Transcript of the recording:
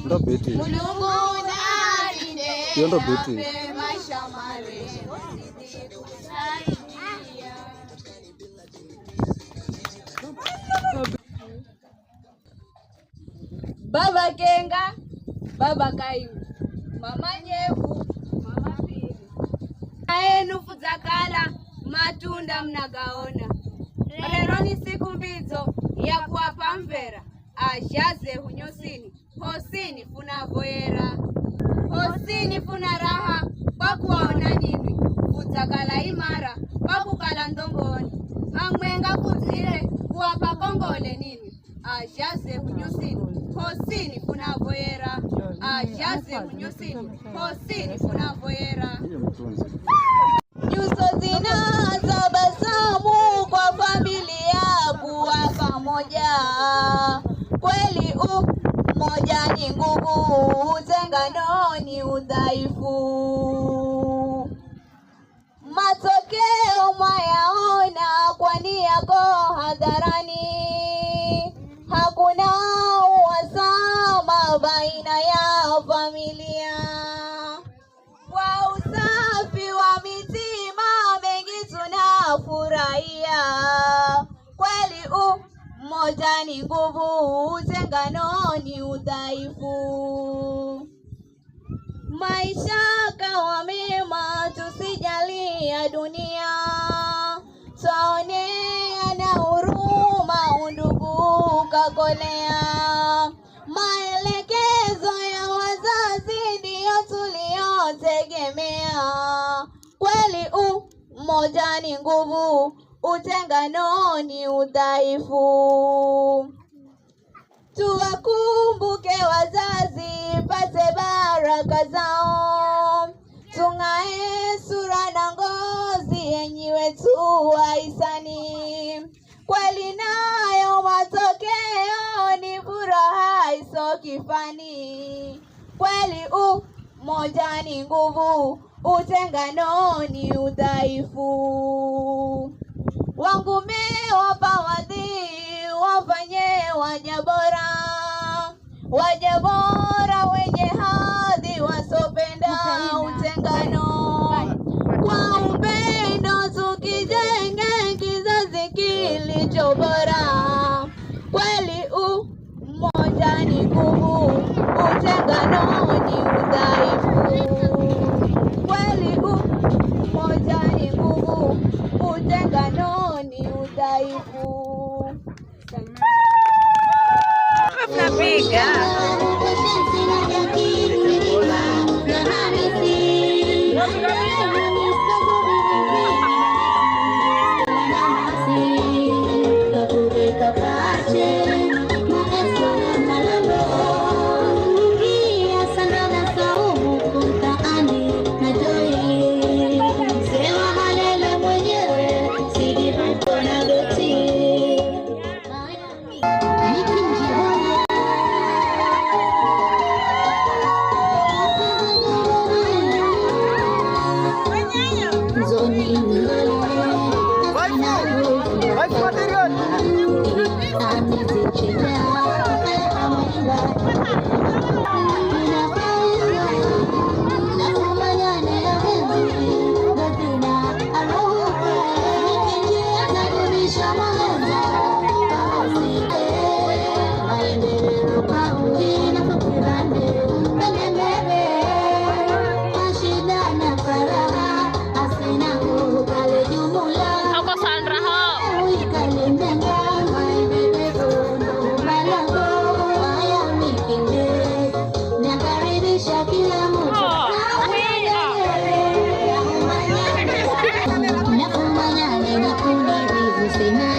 Ndo biti. Hiyo ndo biti. Baba Kenga, Baba Kayu, Mama Nyevu, Mama Pili. Aenu fuzakala matunda mnagaona. Lero ni siku mbizo ya kuwapa mvera. Ajaze hunyosini, hosini funa voyera. Hosini funa raha, pakuwaona nini. Fuzakala imara, pakukala ndongoni. Amwenga kuzile, kuwapa kongole nini. Ajaze hunyosini, hosini funa voyera. Ajaze hunyosini, hosini funa voyera. Nyuso zinazobasamu kwa familia kuwa pamoja. Kweli umoja ni nguvu, utengano ni udhaifu. Matokeo mwayaona kwani yako hadharani. Hakuna uhasama baina ya familia. Kwa usafi wa mitima mengi tunafurahia. Kweli umoja ni nguvu, utengano ni udhaifu. Maisha kawa mema, tusijali ya dunia. Twaonea na huruma, undugu kakolea. Maelekezo ya wazazi ndiyo tuliotegemea. Kweli umoja ni nguvu, utengano ni udhaifu. Tuwakumbuke wazazi, pate baraka zao. Tung'ae sura na ngozi, enyi wetu wahisani. Kweli nayo matokeo ni furaha iso kifani. Kweli umoja ni nguvu, utengano ni udhaifu. Wangu mewapa wadhi, wafanye waja bora. Waja bora wenye hadhi, wasopenda utengano. Kwa upendo tukijenge kizazi kilicho bora. Kweli umoja ni nguvu, utengano ni udhaifu. Kweli umoja ni nguvu, utengano ni udhaifu. Tunapiga Sina